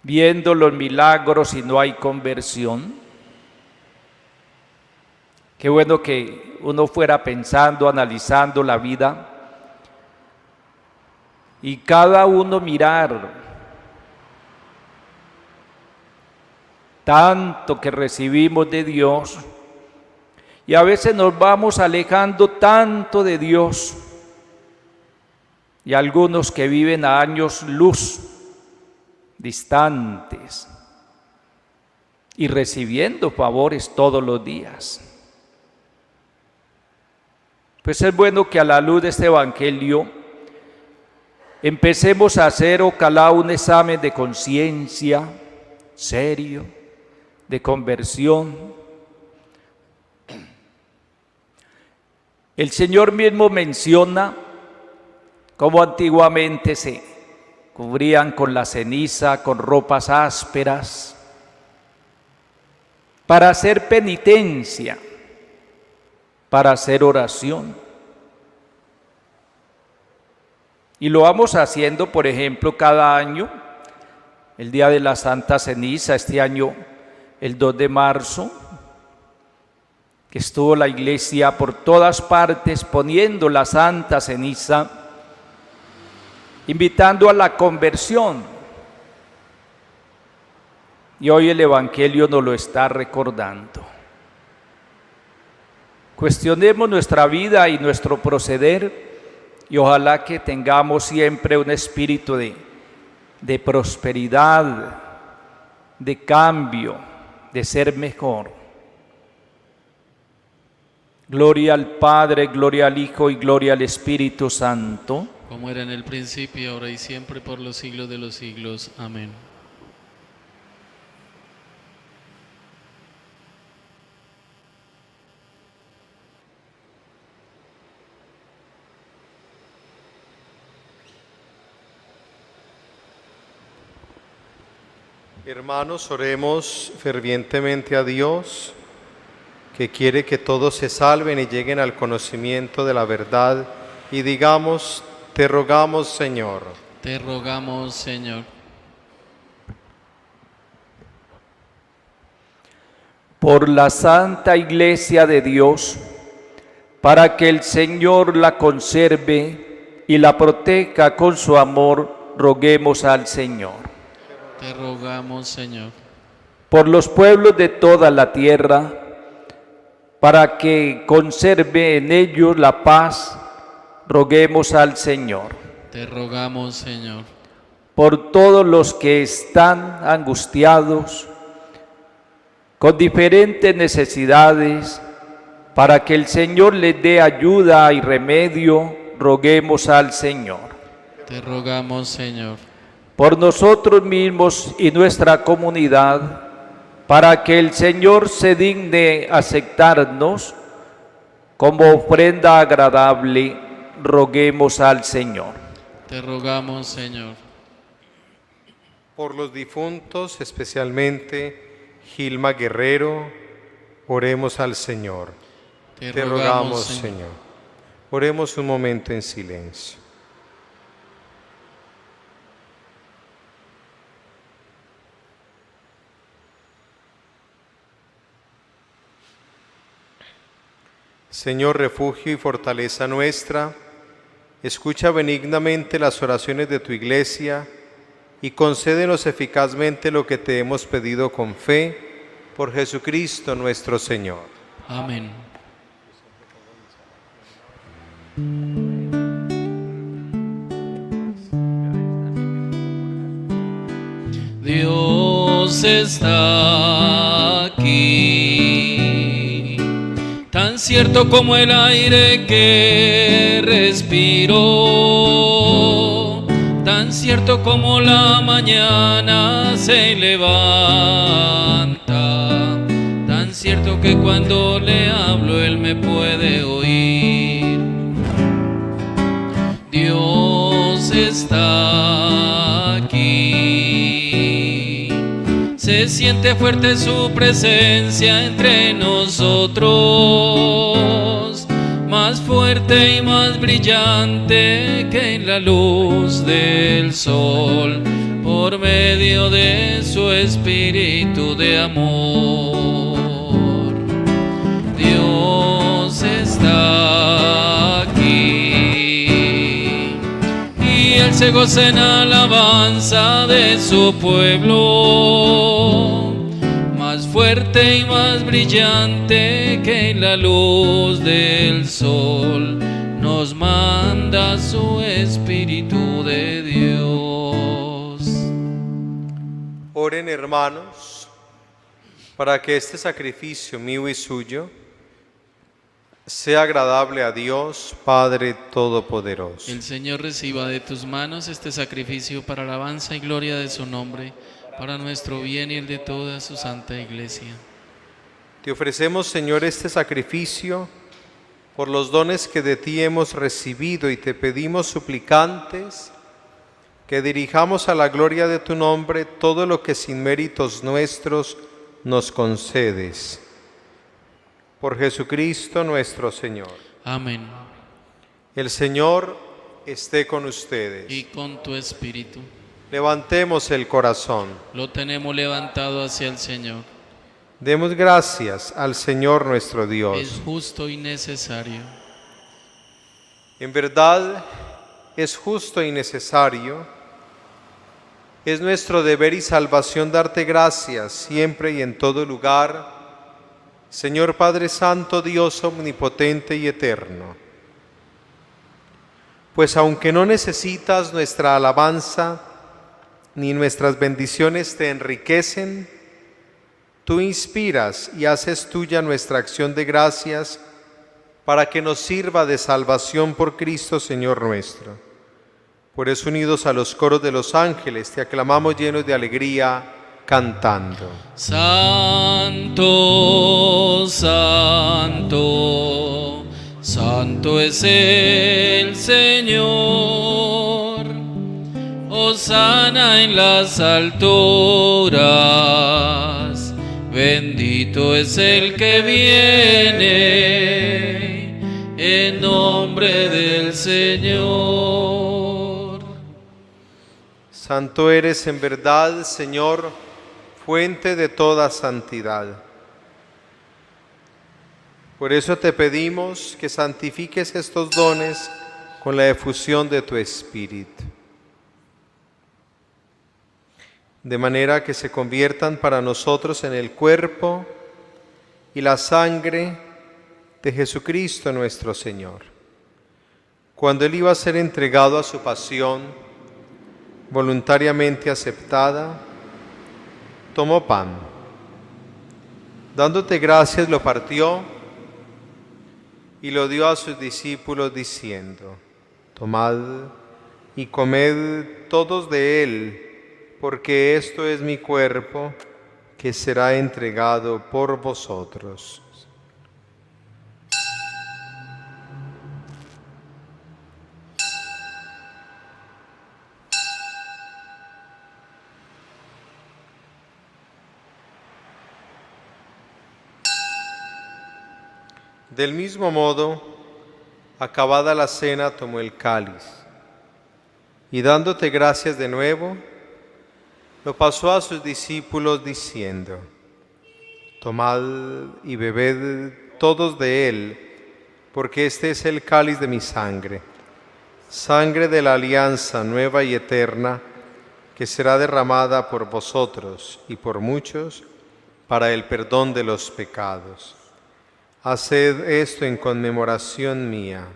Speaker 7: viendo los milagros y no hay conversión. Qué bueno que uno fuera pensando, analizando la vida y cada uno mirar tanto que recibimos de Dios y a veces nos vamos alejando tanto de Dios, y algunos que viven a años luz distantes y recibiendo favores todos los días. Pues es bueno que a la luz de este Evangelio empecemos a hacer ojalá un examen de conciencia serio, de conversión. El Señor mismo menciona cómo antiguamente se cubrían con la ceniza, con ropas ásperas, para hacer penitencia, para hacer oración. Y lo vamos haciendo, por ejemplo, cada año, el día de la Santa Ceniza, este año, el 2 de marzo, que estuvo la iglesia por todas partes poniendo la Santa Ceniza, invitando a la conversión. Y hoy el Evangelio nos lo está recordando. Cuestionemos nuestra vida y nuestro proceder y ojalá que tengamos siempre un espíritu de prosperidad, de cambio, de ser mejor. Gloria al Padre, gloria al Hijo y gloria al Espíritu Santo.
Speaker 5: Como era en el principio, ahora y siempre, por los siglos de los siglos. Amén.
Speaker 6: Hermanos, oremos fervientemente a Dios, que quiere que todos se salven y lleguen al conocimiento de la verdad y digamos, te rogamos, Señor.
Speaker 5: Te rogamos, Señor.
Speaker 7: Por la Santa Iglesia de Dios, para que el Señor la conserve y la proteja con su amor, roguemos al Señor.
Speaker 5: Te rogamos, Señor.
Speaker 7: Por los pueblos de toda la tierra, para que conserve en ellos la paz, roguemos al Señor.
Speaker 5: Te rogamos, Señor.
Speaker 7: Por todos los que están angustiados, con diferentes necesidades, para que el Señor les dé ayuda y remedio, roguemos al Señor.
Speaker 5: Te rogamos, Señor.
Speaker 7: Por nosotros mismos y nuestra comunidad, para que el Señor se digne aceptarnos como ofrenda agradable, roguemos al Señor.
Speaker 5: Te rogamos, Señor.
Speaker 6: Por los difuntos, especialmente Gilma Guerrero, oremos al Señor.
Speaker 5: Te
Speaker 6: rogamos, Señor. Oremos un momento en silencio. Señor, refugio y fortaleza nuestra, escucha benignamente las oraciones de tu Iglesia y concédenos eficazmente lo que te hemos pedido con fe, por Jesucristo nuestro Señor.
Speaker 5: Amén. Dios está aquí, tan cierto como el aire que respiro, tan cierto como la mañana se levanta, tan cierto que cuando le hablo Él me puede oír. Dios está aquí, se siente fuerte su presencia entre nosotros, más fuerte y más brillante que la luz del sol, por medio de su espíritu de amor. Dios está aquí y Él se goza en alabanza de su pueblo, más fuerte y más brillante que la luz del sol, nos manda su Espíritu de Dios.
Speaker 6: Oren, hermanos, para que este sacrificio mío y suyo sea agradable a Dios, Padre Todopoderoso.
Speaker 5: El Señor reciba de tus manos este sacrificio para alabanza y gloria de su nombre, para nuestro bien y el de toda su santa Iglesia.
Speaker 6: Te ofrecemos, Señor, este sacrificio por los dones que de ti hemos recibido y te pedimos suplicantes que dirijamos a la gloria de tu nombre todo lo que sin méritos nuestros nos concedes. Por Jesucristo nuestro Señor.
Speaker 5: Amén.
Speaker 6: El Señor esté con ustedes.
Speaker 5: Y con tu espíritu.
Speaker 6: Levantemos el corazón.
Speaker 5: Lo tenemos levantado hacia el Señor.
Speaker 6: Demos gracias al Señor nuestro Dios.
Speaker 5: Es justo y necesario.
Speaker 6: En verdad, es justo y necesario. Es nuestro deber y salvación darte gracias siempre y en todo lugar, Señor Padre Santo, Dios omnipotente y eterno. Pues aunque no necesitas nuestra alabanza, ni nuestras bendiciones te enriquecen, tú inspiras y haces tuya nuestra acción de gracias para que nos sirva de salvación por Cristo, Señor nuestro. Por eso, unidos a los coros de los ángeles, te aclamamos llenos de alegría, cantando.
Speaker 5: Santo, santo, santo es el Señor. Hosana en las alturas, bendito es el que viene en nombre del Señor.
Speaker 6: Santo eres en verdad, Señor, fuente de toda santidad. Por eso te pedimos que santifiques estos dones con la efusión de tu Espíritu, de manera que se conviertan para nosotros en el cuerpo y la sangre de Jesucristo nuestro Señor. Cuando Él iba a ser entregado a su pasión, voluntariamente aceptada, tomó pan. Dándote gracias, lo partió y lo dio a sus discípulos diciendo: Tomad y comed todos de él, porque esto es mi cuerpo que será entregado por vosotros. Del mismo modo, acabada la cena, tomó el cáliz y dándote gracias de nuevo, lo pasó a sus discípulos diciendo: Tomad y bebed todos de él, porque este es el cáliz de mi sangre, sangre de la alianza nueva y eterna, que será derramada por vosotros y por muchos para el perdón de los pecados. Haced esto en conmemoración mía.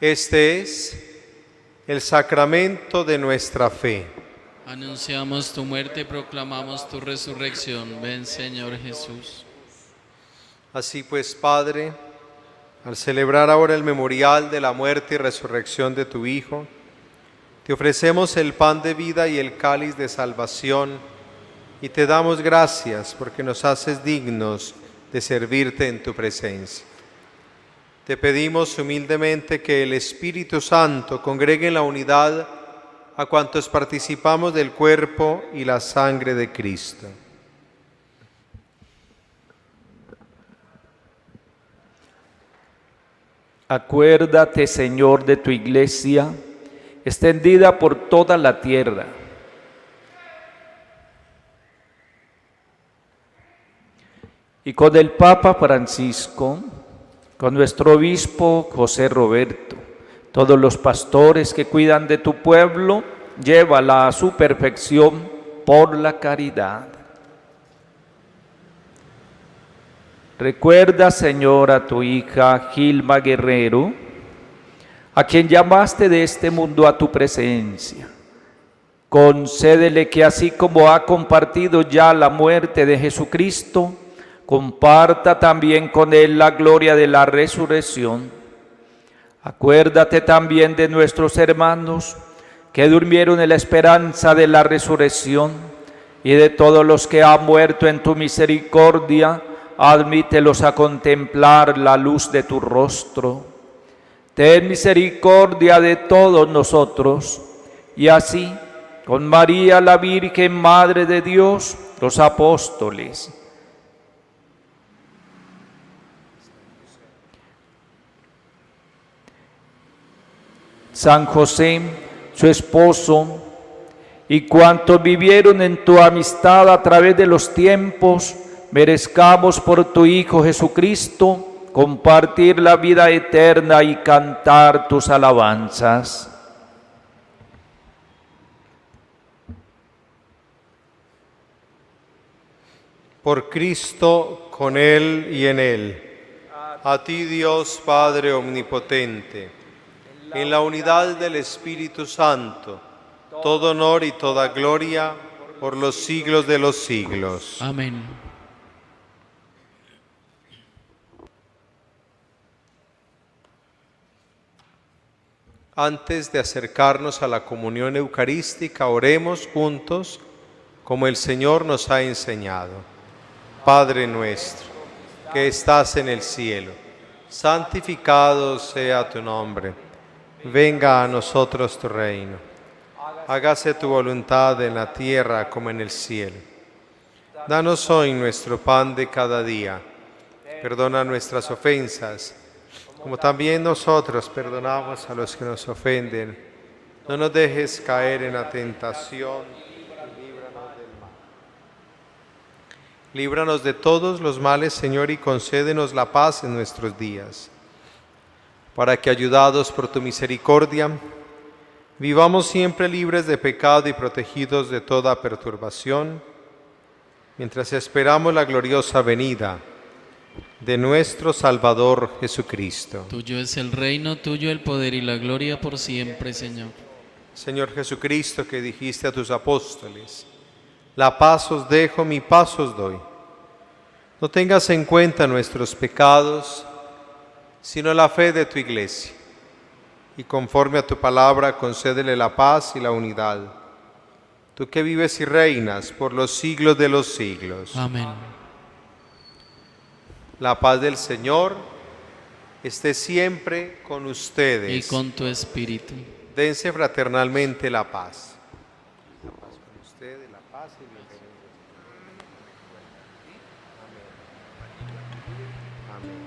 Speaker 6: Este es el sacramento de nuestra fe.
Speaker 5: Anunciamos tu muerte y proclamamos tu resurrección. Ven, Señor Jesús.
Speaker 6: Así pues, Padre, al celebrar ahora el memorial de la muerte y resurrección de tu Hijo, te ofrecemos el pan de vida y el cáliz de salvación, y te damos gracias porque nos haces dignos de servirte en tu presencia. Te pedimos humildemente que el Espíritu Santo congregue en la unidad a cuantos participamos del cuerpo y la sangre de Cristo.
Speaker 7: Acuérdate, Señor, de tu iglesia, extendida por toda la tierra. Y con el Papa Francisco, con nuestro obispo José Roberto, todos los pastores que cuidan de tu pueblo, llévala a su perfección por la caridad. Recuerda, Señor, a tu hija Gilma Guerrero, a quien llamaste de este mundo a tu presencia. Concédele que así como ha compartido ya la muerte de Jesucristo, comparta también con él la gloria de la resurrección. Acuérdate también de nuestros hermanos que durmieron en la esperanza de la resurrección y de todos los que han muerto en tu misericordia. Admítelos a contemplar la luz de tu rostro. Ten misericordia de todos nosotros, y así, con María la Virgen, Madre de Dios, los apóstoles, San José, su esposo, y cuantos vivieron en tu amistad a través de los tiempos, merezcamos por tu Hijo Jesucristo compartir la vida eterna y cantar tus alabanzas.
Speaker 6: Por Cristo, con Él y en Él. A ti, Dios Padre Omnipotente, en la unidad del Espíritu Santo, todo honor y toda gloria por los siglos de los siglos.
Speaker 5: Amén.
Speaker 6: Antes de acercarnos a la comunión eucarística, oremos juntos como el Señor nos ha enseñado. Padre nuestro, que estás en el cielo, santificado sea tu nombre. Venga a nosotros tu reino. Hágase tu voluntad en la tierra como en el cielo. Danos hoy nuestro pan de cada día. Perdona nuestras ofensas, como también nosotros perdonamos a los que nos ofenden. No nos dejes caer en la tentación, y líbranos del mal. Líbranos de todos los males, Señor, y concédenos la paz en nuestros días, para que, ayudados por tu misericordia, vivamos siempre libres de pecado y protegidos de toda perturbación, mientras esperamos la gloriosa venida de nuestro Salvador Jesucristo.
Speaker 5: Tuyo es el reino, tuyo el poder y la gloria por siempre, Señor.
Speaker 6: Señor Jesucristo, que dijiste a tus apóstoles: la paz os dejo, mi paz os doy. No tengas en cuenta nuestros pecados, sino la fe de tu Iglesia. Y conforme a tu palabra, concédele la paz y la unidad. Tú que vives y reinas por los siglos de los siglos.
Speaker 5: Amén.
Speaker 6: La paz del Señor esté siempre con ustedes.
Speaker 5: Y con tu espíritu.
Speaker 6: Dense fraternalmente la paz. La paz con ustedes, la paz y el reino. Amén.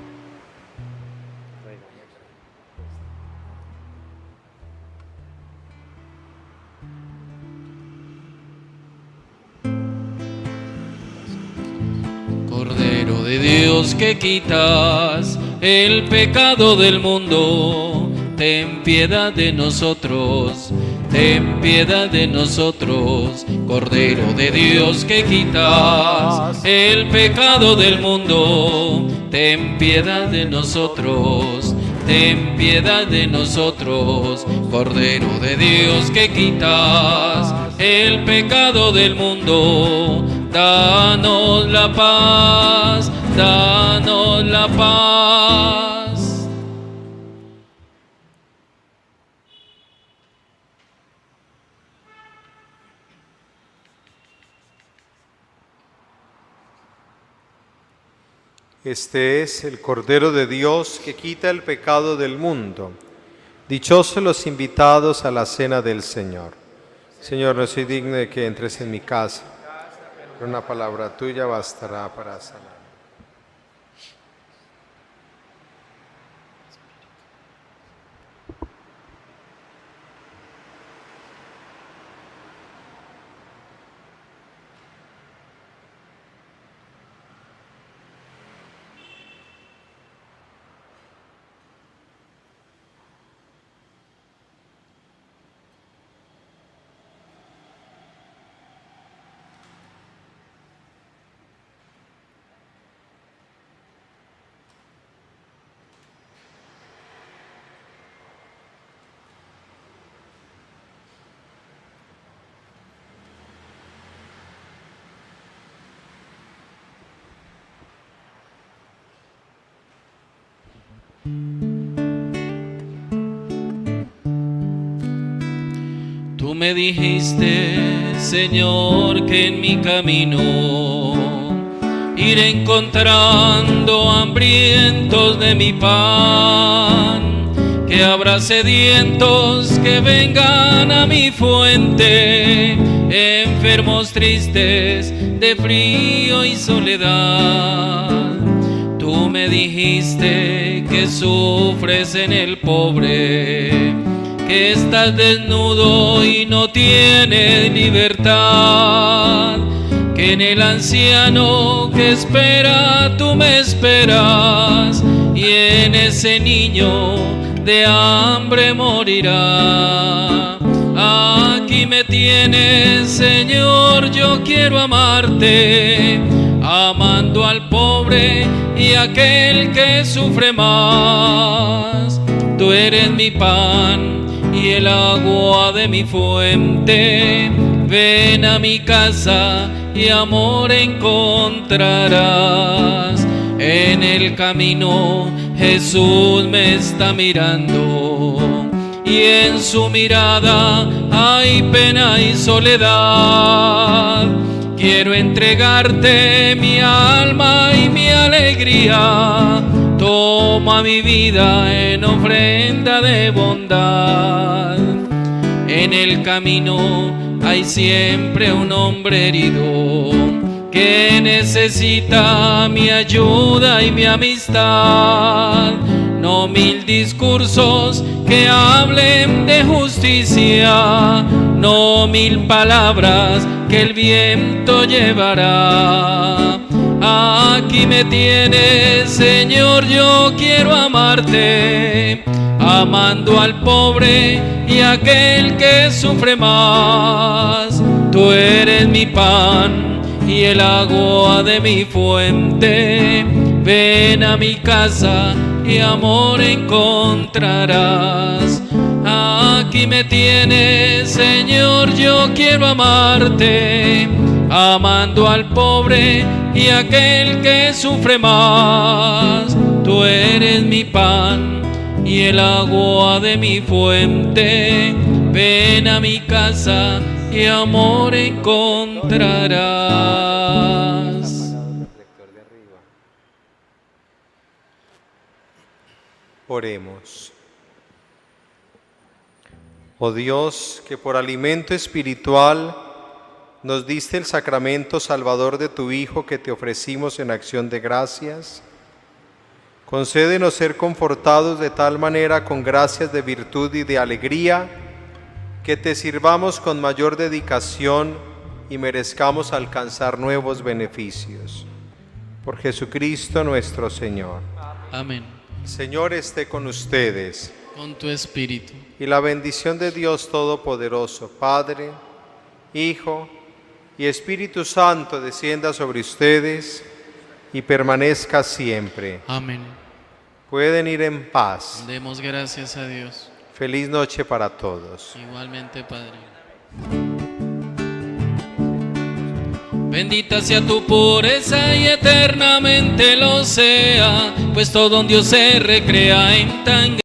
Speaker 5: Cordero de Dios que quitas el pecado del mundo, ten piedad de nosotros, ten piedad de nosotros. Cordero de Dios que quitas el pecado del mundo, ten piedad de nosotros, ten piedad de nosotros. Cordero de Dios que quitas el pecado del mundo, danos la paz, danos la paz.
Speaker 6: Este es el Cordero de Dios que quita el pecado del mundo. Dichosos los invitados a la cena del Señor. Señor, no soy digno de que entres en mi casa, pero una palabra tuya bastará para sanar.
Speaker 5: Tú me dijiste, Señor, que en mi camino iré encontrando hambrientos de mi pan, que habrá sedientos que vengan a mi fuente, enfermos tristes de frío y soledad. Tú me dijiste que sufres en el pobre, que estás desnudo y no tienes libertad, que en el anciano que espera tú me esperas, y en ese niño de hambre morirá. Aquí me tienes, Señor, yo quiero amarte, amando al pobre y aquel que sufre más. Tú eres mi pan y el agua de mi fuente, ven a mi casa y amor encontrarás. En el camino Jesús me está mirando, y en su mirada hay pena y soledad. Quiero entregarte mi alma y mi alegría, toma mi vida en ofrenda de bondad. En el camino hay siempre un hombre herido que necesita mi ayuda y mi amistad. No mil discursos que hablen de justicia, no mil palabras que el viento llevará. Aquí me tienes, Señor, yo quiero amarte, amando al pobre y aquel que sufre más. Tú eres mi pan y el agua de mi fuente. Ven a mi casa y amor encontrarás. Aquí me tienes, Señor, yo quiero amarte, amando al pobre y aquel que sufre más. Tú eres mi pan y el agua de mi fuente. Ven a mi casa y amor encontrarás.
Speaker 6: Oremos. Oh Dios, que por alimento espiritual nos diste el sacramento salvador de tu Hijo que te ofrecimos en acción de gracias, concédenos ser confortados de tal manera con gracias de virtud y de alegría, que te sirvamos con mayor dedicación y merezcamos alcanzar nuevos beneficios. Por Jesucristo nuestro Señor.
Speaker 5: Amén.
Speaker 6: El Señor esté con ustedes.
Speaker 5: Con tu espíritu.
Speaker 6: Y la bendición de Dios Todopoderoso, Padre, Hijo y Espíritu Santo descienda sobre ustedes y permanezca siempre.
Speaker 5: Amén.
Speaker 6: Pueden ir en paz.
Speaker 5: Demos gracias a Dios.
Speaker 6: Feliz noche para todos.
Speaker 5: Igualmente, Padre. Bendita sea tu pureza y eternamente lo sea, pues todo un Dios se recrea en tan